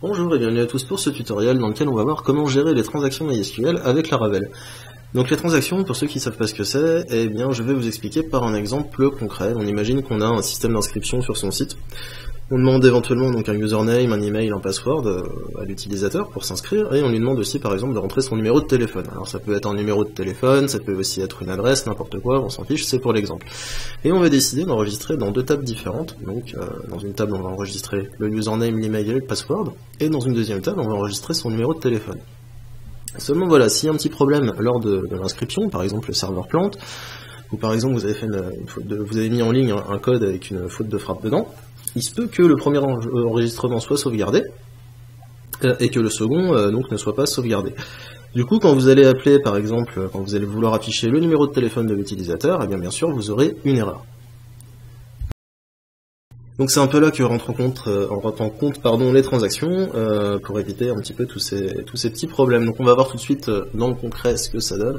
Bonjour et bienvenue à tous pour ce tutoriel dans lequel on va voir comment gérer les transactions MySQL avec Laravel. Donc les transactions, pour ceux qui ne savent pas ce que c'est, eh bien je vais vous expliquer par un exemple concret. On imagine qu'on a un système d'inscription sur son site. On demande éventuellement donc un username, un email, un password à l'utilisateur pour s'inscrire, et on lui demande aussi par exemple de rentrer son numéro de téléphone. Alors ça peut être un numéro de téléphone, ça peut aussi être une adresse, n'importe quoi, on s'en fiche, c'est pour l'exemple. Et on va décider d'enregistrer dans deux tables différentes. Donc dans une table on va enregistrer le username, l'email et le password, et dans une deuxième table on va enregistrer son numéro de téléphone. Seulement voilà, s'il y a un petit problème lors de l'inscription, par exemple le serveur plante, ou par exemple vous avez fait vous avez mis en ligne un code avec une faute de frappe dedans, il se peut que le premier enregistrement soit sauvegardé, et que le second donc ne soit pas sauvegardé. Du coup, quand vous allez appeler, par exemple, quand vous allez vouloir afficher le numéro de téléphone de l'utilisateur, eh bien sûr vous aurez une erreur. Donc c'est un peu là que rentrent en compte les transactions, pour éviter un petit peu tous ces petits problèmes. Donc on va voir tout de suite dans le concret ce que ça donne.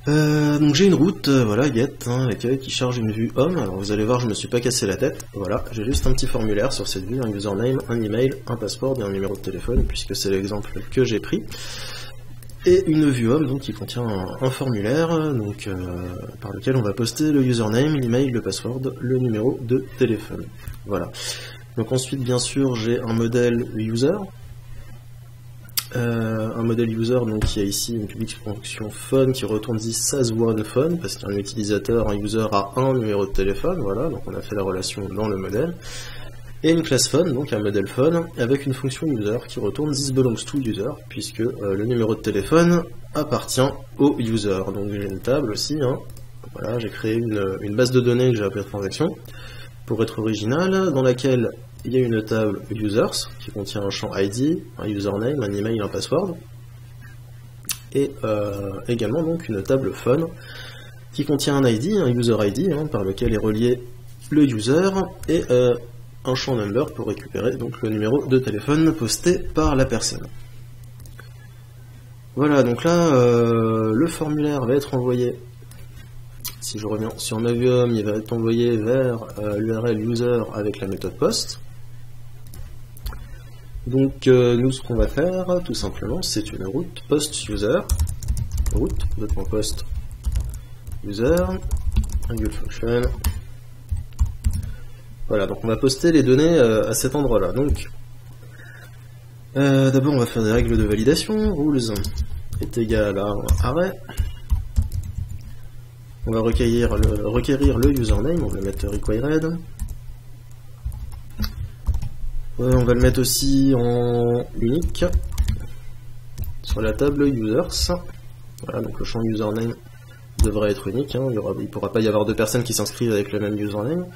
Donc j'ai une route, voilà, get, accueil, qui charge une vue homme. Alors vous allez voir, je me suis pas cassé la tête, voilà, j'ai juste un petit formulaire sur cette vue, un username, un email, un password et un numéro de téléphone, puisque c'est l'exemple que j'ai pris. Et une vue homme donc qui contient un formulaire donc par lequel on va poster le username, l'email, le password, le numéro de téléphone. Voilà. Donc ensuite bien sûr j'ai un modèle user. Un modèle user donc qui a ici une public fonction phone qui retourne this as one phone parce qu'un utilisateur, un user a un numéro de téléphone, voilà, donc on a fait la relation dans le modèle. Et une classe phone, donc un modèle phone, avec une fonction user qui retourne this belongs to user, puisque le numéro de téléphone appartient au user. Donc j'ai une table aussi, voilà, j'ai créé une base de données que j'ai appelée transaction, pour être original, dans laquelle il y a une table users, qui contient un champ ID, un username, un email, un password, et également donc une table phone, qui contient un ID, un user ID, par lequel est relié le user, et un champ number pour récupérer donc le numéro de téléphone posté par la personne. Voilà, donc là le formulaire va être envoyé, si je reviens sur ma vue homme, il va être envoyé vers l'URL user avec la méthode post. Donc nous ce qu'on va faire tout simplement c'est une route post user, route.post user, angle function. Voilà, donc on va poster les données à cet endroit-là. Donc, d'abord on va faire des règles de validation. Rules est égal à array. On va requérir le username, on va le mettre required. On va le mettre aussi en unique sur la table users. Voilà, donc le champ username devrait être unique. Il ne pourra pas y avoir deux personnes qui s'inscrivent avec le même username.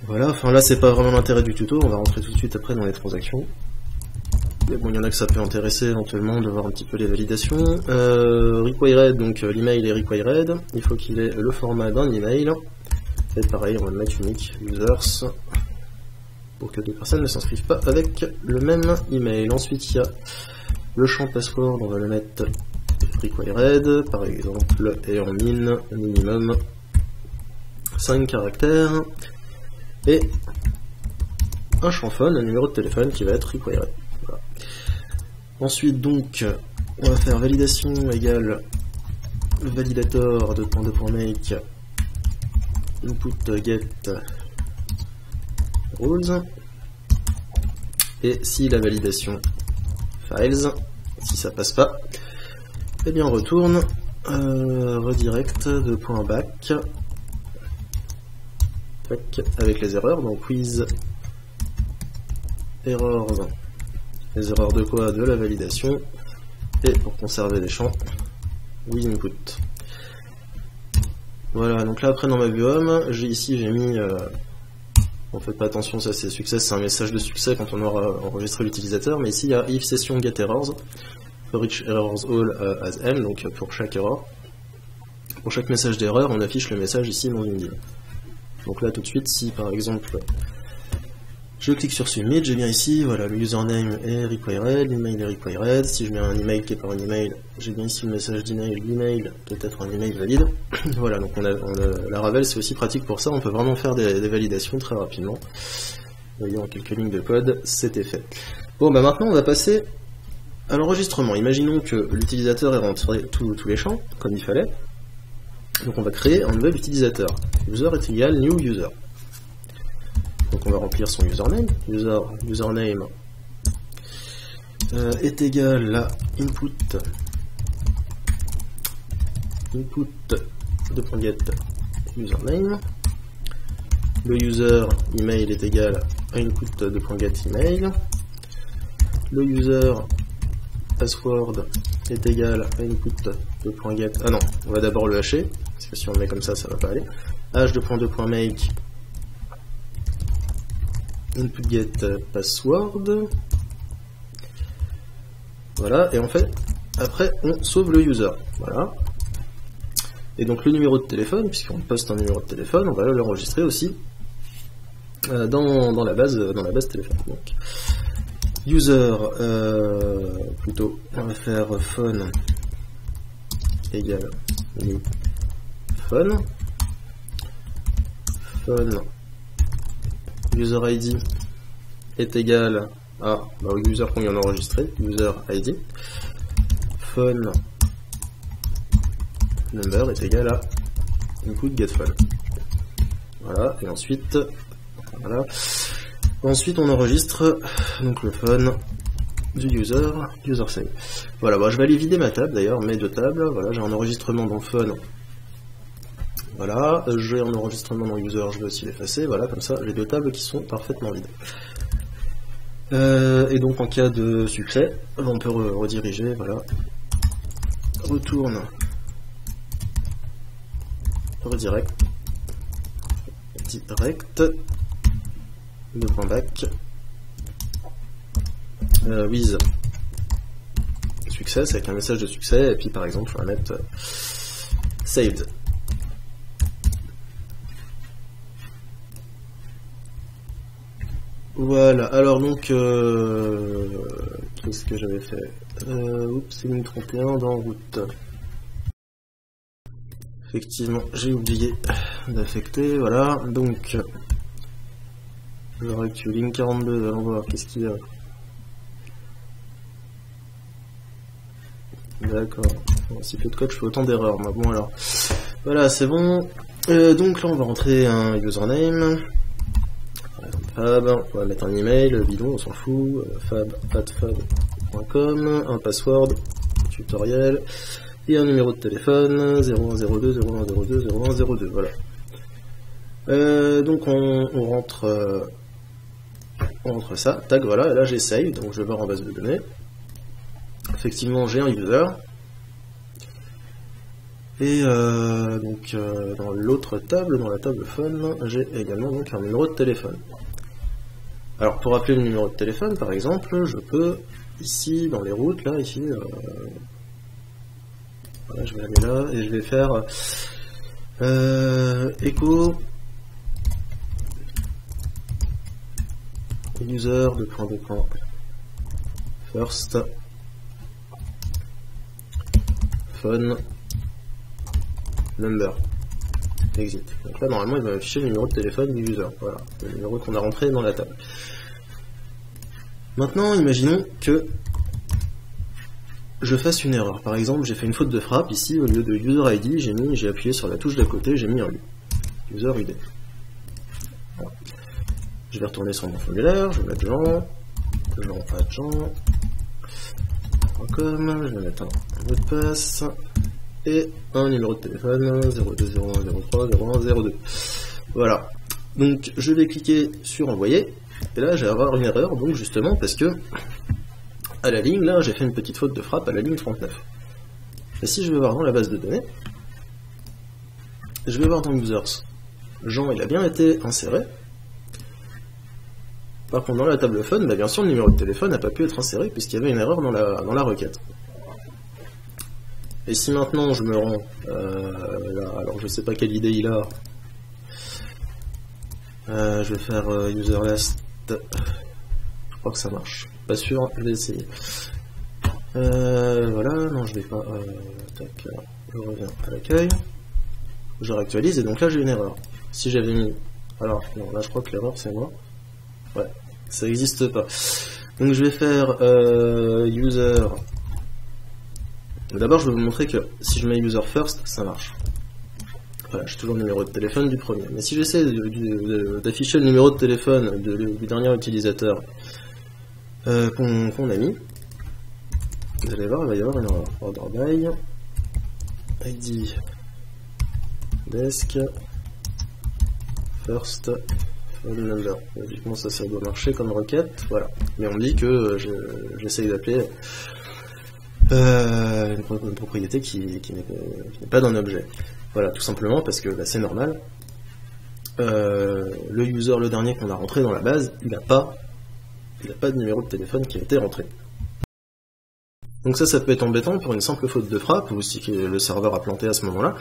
Voilà, enfin là c'est pas vraiment l'intérêt du tuto, on va rentrer tout de suite après dans les transactions. Mais bon, il y en a que ça peut intéresser éventuellement de voir un petit peu les validations. Required, donc l'email est required, il faut qu'il ait le format d'un email. Et pareil, on va le mettre unique, users, pour que deux personnes ne s'inscrivent pas avec le même email. Ensuite il y a le champ password, on va le mettre required, par exemple, et en minimum 5 caractères. Et un champ phone, un numéro de téléphone qui va être required. Voilà. Ensuite donc on va faire validation égale validator .make input get rules, et si la validation files, si ça passe pas, et bien on retourne redirect .back avec les erreurs, donc with errors, les erreurs de quoi? De la validation, et pour conserver les champs, with input. Voilà, donc là après dans ma vue homme, j'ai mis, on fait pas attention, ça c'est success, c'est un message de succès quand on aura enregistré l'utilisateur, mais ici il y a if session get errors, for each errors all as m, donc pour chaque erreur, pour chaque message d'erreur, on affiche le message ici dans une ligne. Donc là tout de suite, si par exemple je clique sur Submit, j'ai bien ici, voilà, le username est required, l'email est required, si je mets un email qui est pas un email, j'ai bien ici le message d'email, l'email doit être un email valide. Voilà, donc Laravel c'est aussi pratique pour ça, on peut vraiment faire des validations très rapidement. Vous voyez, en quelques lignes de code, c'était fait. Bon, bah maintenant on va passer à l'enregistrement. Imaginons que l'utilisateur ait rentré tous les champs, comme il fallait. Donc on va créer un nouvel utilisateur. User est égal new user. Donc on va remplir son username. Username est égal à input de.get username. Le user email est égal à input de.get email. Le user password est égal à input de.get. Ah non, on va d'abord le hacher, parce que si on le met comme ça, ça va pas aller. h2.2.make input get password. Voilà, et en fait, après on sauve le user. Voilà. Et donc le numéro de téléphone, puisqu'on poste un numéro de téléphone, on va l'enregistrer aussi dans la base téléphone. Donc, user, plutôt, on va faire phone égale new phone. Phone user ID est égal à au user qu'on vient d'enregistrer, user ID. Phone number est égal à input get phone. Voilà, et ensuite, voilà. Ensuite on enregistre donc le phone du user save. Voilà, bon, je vais aller vider ma table d'ailleurs, mes deux tables. Voilà, j'ai un enregistrement dans phone. Voilà, j'ai un enregistrement dans user, je vais aussi l'effacer. Voilà, comme ça j'ai deux tables qui sont parfaitement vides. Et donc en cas de succès, on peut rediriger, voilà. Retourne redirect back with success avec un message de succès, et puis par exemple je vais mettre saved. Voilà, alors donc qu'est-ce que j'avais fait? Oups, c'est ligne 31 dans route. Effectivement, j'ai oublié d'affecter, voilà, donc je recule ligne 42, allons voir, qu'est-ce qu'il y a. D'accord, si peu de code, je fais autant d'erreurs, moi. Bon alors, voilà, c'est bon. Donc là on va rentrer un username, fab, on va mettre un email, bidon, on s'en fout, fab@fab.com, un password, tutoriel, et un numéro de téléphone, 0102 0102 0102, voilà. Donc on rentre ça, tac, voilà, et là j'ai save, donc je vais voir en base de données. Effectivement j'ai un user, et donc dans l'autre table, dans la table phone, j'ai également donc un numéro de téléphone. Alors pour appeler le numéro de téléphone par exemple, je peux ici dans les routes, là, ici, voilà, je vais aller là, et je vais faire echo user first phone number exit. Donc là normalement il va afficher le numéro de téléphone du user, voilà, le numéro qu'on a rentré dans la table. Maintenant imaginons que je fasse une erreur. Par exemple, j'ai fait une faute de frappe ici, au lieu de user ID, j'ai appuyé sur la touche d'à côté, j'ai mis un U. User ID. Voilà. Je vais retourner sur mon formulaire, je vais mettre Jean .com, je vais mettre un mot de passe et un numéro de téléphone 0201030102. Voilà. Donc je vais cliquer sur envoyer et là je vais avoir une erreur, donc justement parce que à la ligne, là, j'ai fait une petite faute de frappe à la ligne 39. Et si je vais voir dans la base de données, je vais voir dans users, Jean, il a bien été inséré. Par contre, dans la table phone, bah, bien sûr, le numéro de téléphone n'a pas pu être inséré puisqu'il y avait une erreur dans la requête. Et si maintenant je me rends là, alors je sais pas quelle idée il a, je vais faire user last, je crois que ça marche. Pas sûr, je vais essayer. Voilà, non je vais pas. Tac, je reviens à l'accueil. Je réactualise et donc là j'ai une erreur. Si j'avais mis. Alors, non, là je crois que l'erreur c'est moi. Ouais, ça n'existe pas. Donc je vais faire user. D'abord, je vais vous montrer que si je mets user first, ça marche. Voilà, j'ai toujours le numéro de téléphone du premier. Mais si j'essaie d'afficher le numéro de téléphone du dernier utilisateur qu'on a mis, vous allez voir, il va y avoir une erreur. Order by ID desk first phone number. Logiquement, ça doit marcher comme requête. Voilà. Mais on me dit que j'essaye d'appeler une propriété qui n'est pas d'un objet. Voilà, tout simplement parce que c'est normal. Le user, le dernier qu'on a rentré dans la base, il n'a pas de numéro de téléphone qui a été rentré. Donc ça peut être embêtant pour une simple faute de frappe, ou si le serveur a planté à ce moment-là,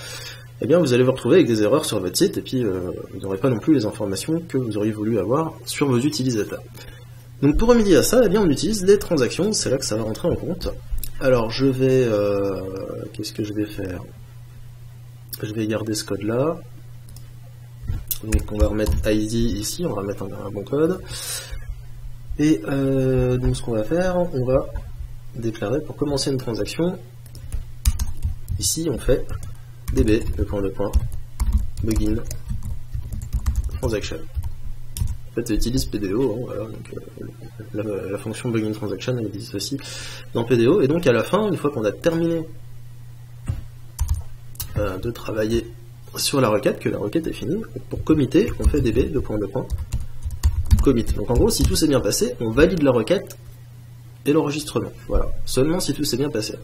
eh bien vous allez vous retrouver avec des erreurs sur votre site, et puis vous n'aurez pas non plus les informations que vous auriez voulu avoir sur vos utilisateurs. Donc pour remédier à ça, eh bien on utilise les transactions, c'est là que ça va rentrer en compte. Alors je vais... qu'est-ce que je vais faire? Je vais garder ce code-là. Donc on va remettre ID ici, on va mettre un bon code. Et donc ce qu'on va faire, on va déclarer pour commencer une transaction. Ici on fait db, begin transaction. En fait ça utilise PDO, hein, voilà, donc, la fonction begin transaction elle existe aussi dans PDO, et donc à la fin, une fois qu'on a terminé de travailler sur la requête, que la requête est finie, pour committer, on fait db, commit. Donc en gros, si tout s'est bien passé, on valide la requête et l'enregistrement. Voilà, seulement si tout s'est bien passé.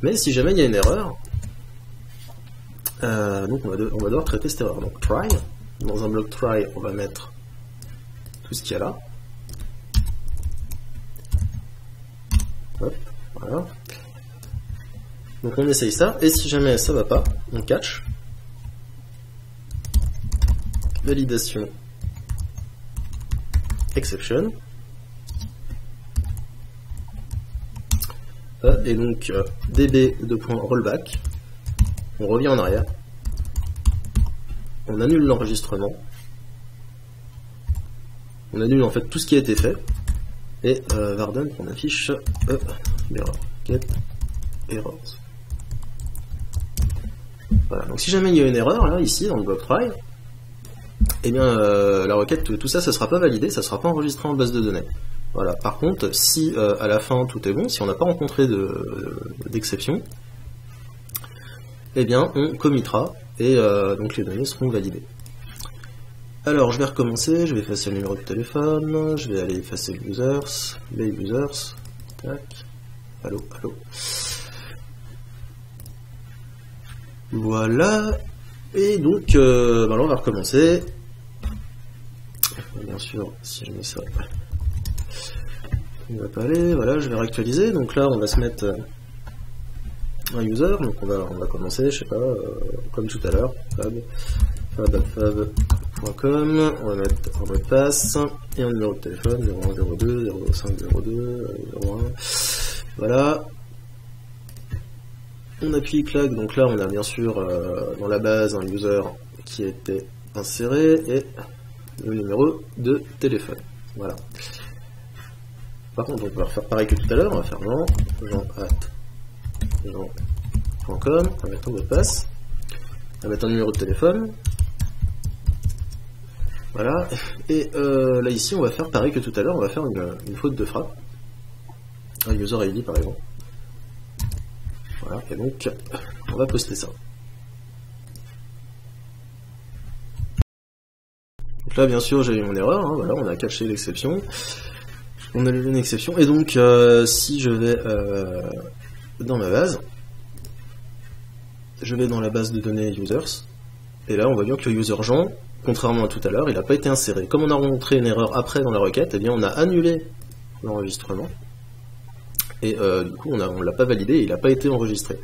Mais si jamais il y a une erreur, donc on va devoir traiter cette erreur. Donc try, dans un bloc try, on va mettre tout ce qu'il y a là. Hop, voilà. Donc on essaye ça, et si jamais ça va pas, on catch. Validation exception. Et donc db2.rollback. On revient en arrière. On annule l'enregistrement. On annule en fait tout ce qui a été fait. Et varden qu'on affiche error. Get errors. Voilà, donc si jamais il y a une erreur, là, ici, dans le bloc try, eh bien, la requête, tout ça, ça ne sera pas validé, ça ne sera pas enregistré en base de données. Voilà. Par contre, si à la fin tout est bon, si on n'a pas rencontré d'exception, eh bien, on committera, et donc les données seront validées. Alors, je vais recommencer, je vais effacer le numéro de téléphone, je vais aller effacer les users, tac, allô. Voilà, et donc, alors on va recommencer. Bien sûr, si je mets ça, il ne va pas aller. Voilà, je vais réactualiser. Donc là, on va se mettre un user. Donc on va commencer, je sais pas, comme tout à l'heure, fab.com. On va mettre un mot de passe et un numéro de téléphone 0102 0502 01. Voilà. On appuie clac, donc là on a bien sûr dans la base un user qui a été inséré et le numéro de téléphone. Voilà. Par contre, on va refaire pareil que tout à l'heure, on va faire jean.com, on va mettre un mot de passe, on va mettre un numéro de téléphone. Voilà. Et là ici on va faire pareil que tout à l'heure, on va faire une faute de frappe. Un user ID par exemple. Voilà, et donc on va poster ça. Donc là bien sûr j'ai eu mon erreur, hein, voilà, on a caché l'exception, on a levé une exception, et donc si je vais dans ma base, je vais dans la base de données users, et là on voit bien que le user Jean, contrairement à tout à l'heure, il n'a pas été inséré. Comme on a rencontré une erreur après dans la requête, eh bien on a annulé l'enregistrement. Et du coup on l'a pas validé et il n'a pas été enregistré.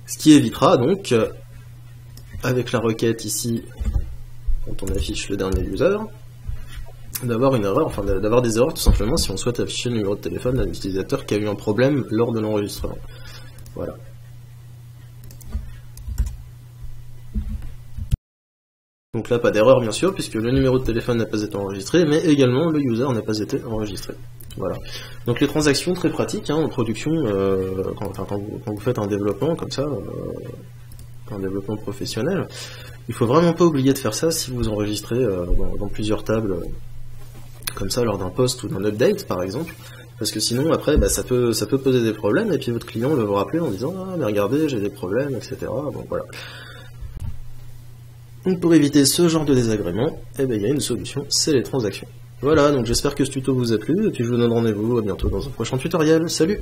Ce qui évitera donc, avec la requête ici, quand on affiche le dernier user, d'avoir une erreur, enfin d'avoir des erreurs tout simplement si on souhaite afficher le numéro de téléphone d'un utilisateur qui a eu un problème lors de l'enregistrement. Voilà. Donc là, pas d'erreur bien sûr, puisque le numéro de téléphone n'a pas été enregistré, mais également le user n'a pas été enregistré. Voilà. Donc les transactions très pratiques en production, quand vous faites un développement comme ça, un développement professionnel, il faut vraiment pas oublier de faire ça si vous enregistrez dans plusieurs tables, comme ça lors d'un post ou d'un update par exemple, parce que sinon après ça peut poser des problèmes et puis votre client va vous rappeler en disant ah mais regardez j'ai des problèmes, etc. Donc voilà. Donc pour éviter ce genre de désagrément, il y a une solution, c'est les transactions. Voilà, donc j'espère que ce tuto vous a plu, et puis je vous donne rendez-vous à bientôt dans un prochain tutoriel. Salut!